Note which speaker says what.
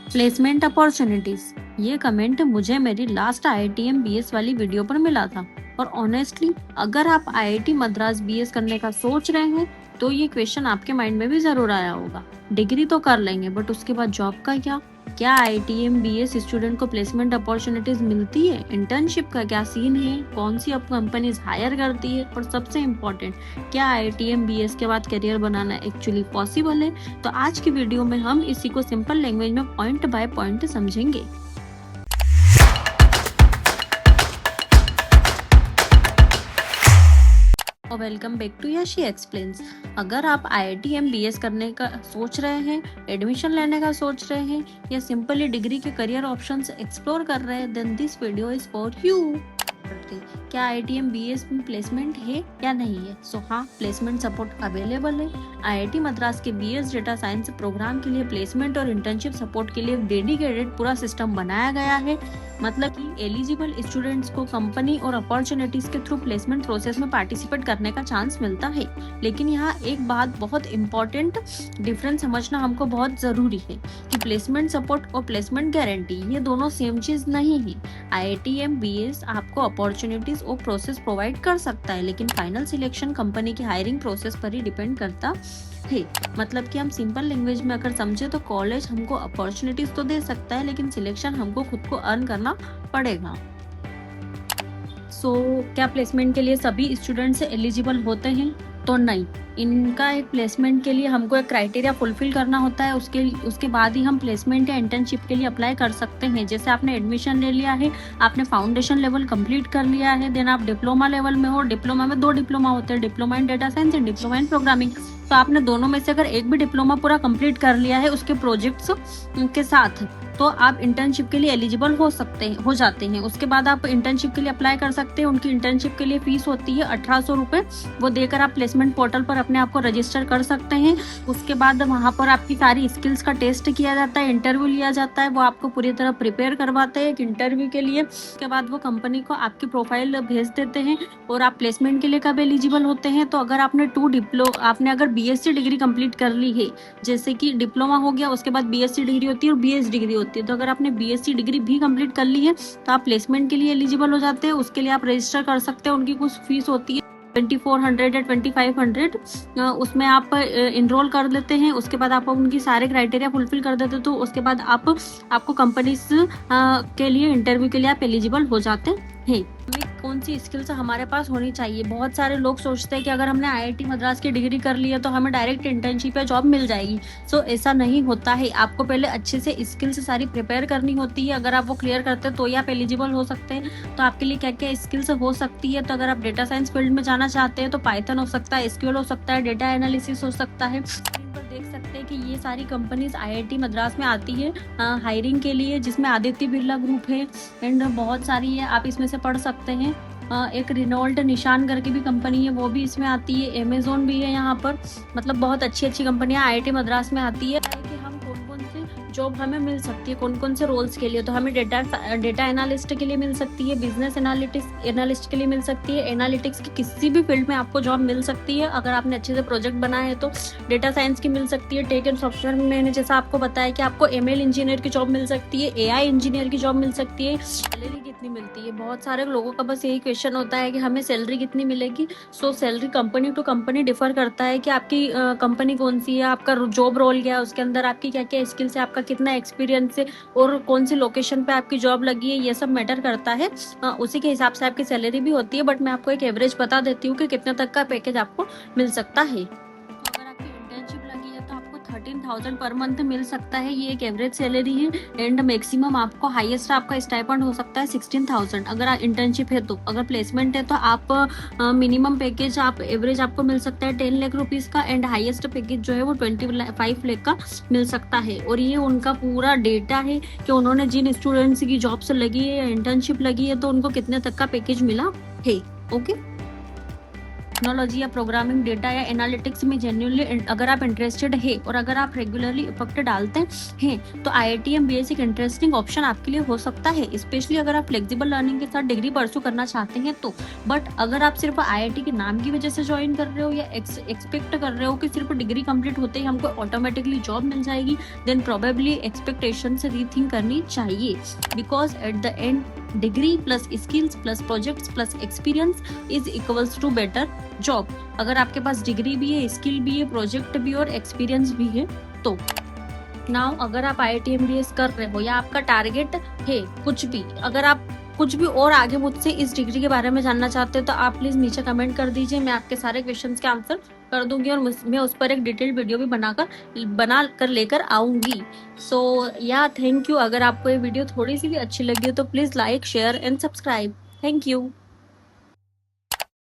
Speaker 1: Placement opportunities, ये comment मुझे मेरी लास्ट IITM BS वाली वीडियो पर मिला था। और ऑनेस्टली अगर आप IIT मद्रास BS करने का सोच रहे हैं तो ये क्वेश्चन आपके माइंड में भी जरूर आया होगा। डिग्री तो कर लेंगे बट उसके बाद जॉब का क्या IITM BS स्टूडेंट को प्लेसमेंट अपॉर्चुनिटीज मिलती है? इंटर्नशिप का क्या सीन है? कौन सी अब कंपनीज हायर करती है? और सबसे इम्पोर्टेंट, क्या IITM BS के बाद करियर बनाना एक्चुअली पॉसिबल है? तो आज की वीडियो में हम इसी को सिंपल लैंग्वेज में पॉइंट बाय पॉइंट समझेंगे। और welcome back to Yashi explains. अगर आप IITM BS करने का सोच रहे हैं, एडमिशन लेने का सोच रहे हैं या सिंपली डिग्री के करियर ऑप्शंस एक्सप्लोर कर रहे हैं, then this video is for you. क्या IITM BS में प्लेसमेंट है या नहीं है? हाँ, प्लेसमेंट सपोर्ट अवेलेबल है। IIT मद्रास के BS डेटा साइंस प्रोग्राम के लिए प्लेसमेंट और इंटर्नशिप सपोर्ट के लिए डेडिकेटेड पूरा सिस्टम बनाया गया है। मतलब कि एलिजिबल स्टूडेंट्स को कंपनी और अपॉर्चुनिटीज के थ्रू प्लेसमेंट प्रोसेस में पार्टिसिपेट करने का चांस मिलता है। लेकिन यहाँ एक बात बहुत इंपॉर्टेंट डिफरेंस समझना हमको बहुत जरूरी है कि प्लेसमेंट सपोर्ट और प्लेसमेंट गारंटी ये दोनों सेम चीज नहीं है। IITM BS आपको अपॉर्चुनिटीज और प्रोसेस प्रोवाइड कर सकता है, लेकिन फाइनल सिलेक्शन कंपनी की हायरिंग प्रोसेस पर ही डिपेंड करता है। मतलब कि हम सिंपल लैंग्वेज में अगर समझे तो कॉलेज हमको अपॉर्चुनिटीज तो दे सकता है, लेकिन सिलेक्शन हमको खुद को अर्न करना पड़ेगा। क्या प्लेसमेंट के लिए सभी स्टूडेंट्स एलिजिबल होते हैं? तो नहीं, इनका एक प्लेसमेंट के लिए हमको एक क्राइटेरिया फुलफिल करना होता है। उसके बाद ही हम प्लेसमेंट या इंटर्नशिप के लिए अप्लाई कर सकते हैं। जैसे आपने एडमिशन ले लिया है, आपने फाउंडेशन लेवल कंप्लीट कर लिया है, देन आप डिप्लोमा लेवल में हो। डिप्लोमा में 2 डिप्लोमा होते हैं, diploma in data science and diploma in programming. तो आपने दोनों में से अगर एक भी डिप्लोमा पूरा कंप्लीट कर लिया है उसके प्रोजेक्ट्स के साथ, तो आप इंटर्नशिप के लिए एलिजिबल हो जाते हैं। उसके बाद आप इंटर्नशिप के लिए अप्लाई कर सकते हैं। उनकी इंटर्नशिप के लिए फीस होती है 1800 रुपये। वो देकर आप प्लेसमेंट पोर्टल पर अपने आप को रजिस्टर कर सकते हैं। उसके बाद वहाँ पर आपकी सारी स्किल्स का टेस्ट किया जाता है, इंटरव्यू लिया जाता है। वो आपको पूरी तरह प्रिपेयर करवाते हैं एक इंटरव्यू के लिए। उसके बाद वो कंपनी को आपकी प्रोफाइल भेज देते हैं और आप प्लेसमेंट के लिए कब एलिजिबल होते हैं? तो अगर आपने आपने अगर BSc डिग्री कंप्लीट कर ली है, जैसे कि डिप्लोमा हो गया, उसके बाद BSc डिग्री होती है और BS डिग्री होती है। तो अगर आपने BSc डिग्री भी कंप्लीट कर ली है तो आप प्लेसमेंट के लिए एलिजिबल हो जाते हैं। उसके लिए आप रजिस्टर कर सकते हैं। उनकी कुछ फीस होती है 2400 या 2500। उसमें आप इनरोल कर लेते हैं। उसके बाद आप उनकी सारे क्राइटेरिया फुलफिल कर देते हैं, तो उसके बाद आपको कंपनीज के लिए इंटरव्यू के लिए आप एलिजिबल हो जाते हैं। कौन सी स्किल्स हमारे पास होनी चाहिए? बहुत सारे लोग सोचते हैं कि अगर हमने IIT मद्रास की डिग्री कर ली है तो हमें डायरेक्ट इंटर्नशिप या जॉब मिल जाएगी। ऐसा नहीं होता है। आपको पहले अच्छे से स्किल्स सारी प्रिपेयर करनी होती है। अगर आप वो क्लियर करते हैं तो ही आप एलिजिबल हो सकते हैं। तो आपके लिए क्या क्या स्किल्स हो सकती है? तो अगर आप डेटा साइंस फील्ड में जाना चाहते हैं तो पाइथन हो सकता है, SQL हो सकता है, डेटा एनालिसिस हो सकता है। देख सकते हैं कि ये सारी कंपनीज IIT मद्रास में आती है हायरिंग के लिए, जिसमें आदित्य बिरला ग्रुप है एंड बहुत सारी है, आप इसमें से पढ़ सकते हैं। एक रिनोल्ट निशान करके भी कंपनी है, वो भी इसमें आती है। Amazon भी है यहाँ पर। मतलब बहुत अच्छी अच्छी कंपनियां IIT मद्रास में आती है कि हम कौन कौन से जॉब हमें मिल सकती है, कौन कौन से रोल्स के लिए। तो हमें डेटा एनालिस्ट के लिए मिल सकती है, बिजनेस एनालिस्ट के लिए मिल सकती है, एनालिटिक्स की किसी भी फील्ड में आपको जॉब मिल सकती है अगर आपने अच्छे से प्रोजेक्ट बनाए हैं तो। डेटा साइंस की मिल सकती है, टेक एंड सॉफ्टवेयर में मैंने जैसा आपको बताया कि आपको ML इंजीनियर की जॉब मिल सकती है, AI इंजीनियर की जॉब मिल सकती है। सैलरी कितनी मिलती है? बहुत सारे लोगों का बस यही क्वेश्चन होता है कि हमें सैलरी कितनी मिलेगी। Salary company to company differ करता है कि आपकी कंपनी कौन सी है, आपका जॉब रोल क्या है, उसके अंदर आपकी क्या क्या स्किल्स है, आपका कितना एक्सपीरियंस है और कौन सी लोकेशन पे आपकी जॉब लगी है, ये सब मैटर करता है। उसी के हिसाब से आपकी सैलरी भी होती है। बट मैं आपको एक एवरेज बता देती हूँ कि कितने तक का पैकेज आपको मिल सकता है। 13,000 पर मंथ मिल सकता है, ये एक एवरेज सैलरी है। एंड मैक्सिमम आपको हाईएस्ट आपका स्टाइपेंड हो सकता है 16,000 अगर इंटर्नशिप है तो। अगर प्लेसमेंट है तो आप मिनिमम पैकेज आप एवरेज आपको मिल सकता है 10 लाख रुपीस का एंड हाईएस्ट पैकेज जो है वो 25 लाख का मिल सकता है। और ये उनका पूरा डेटा है कि उन्होंने जिन स्टूडेंट्स की जॉब से लगी है या इंटर्नशिप लगी है तो उनको कितने तक का पैकेज मिला है। ओके। टेक्नोलॉजी या प्रोग्रामिंग, डेटा या एनालिटिक्स में जेन्युइनली अगर आप इंटरेस्टेड है और अगर आप रेगुलरली इफेक्ट डालते हैं तो IIT MBS एक इंटरेस्टिंग ऑप्शन आपके लिए हो सकता है, स्पेशली अगर आप फ्लेक्सिबल लर्निंग के साथ डिग्री परस्यू करना चाहते हैं तो। बट अगर आप सिर्फ IIT के नाम की वजह से ज्वाइन कर रहे हो या एक्सपेक्ट कर रहे हो कि सिर्फ डिग्री कंप्लीट होते ही हमको ऑटोमेटिकली जॉब मिल जाएगी, देन प्रोबेबली एक्सपेक्टेशन से रीथिंक करनी चाहिए, because at the end degree plus skills plus projects plus experience is equals to better job. अगर आपके पास डिग्री भी है, स्किल भी है, प्रोजेक्ट भी और एक्सपीरियंस भी है तो। नाउ अगर आप IIT MBS कर रहे हो या आपका टारगेट है कुछ भी, अगर आप कुछ भी और आगे मुझसे इस डिग्री के बारे में जानना चाहते हो तो आप प्लीज नीचे कमेंट कर दीजिए, मैं आपके सारे क्वेश्चंस के आंसर कर दूंगी और मैं उस पर एक डिटेल्ड वीडियो भी बना कर लेकर आऊंगी। सो या थैंक यू। अगर आपको ये वीडियो थोड़ी सी भी अच्छी लगी हो तो please like, share and subscribe. Thank you.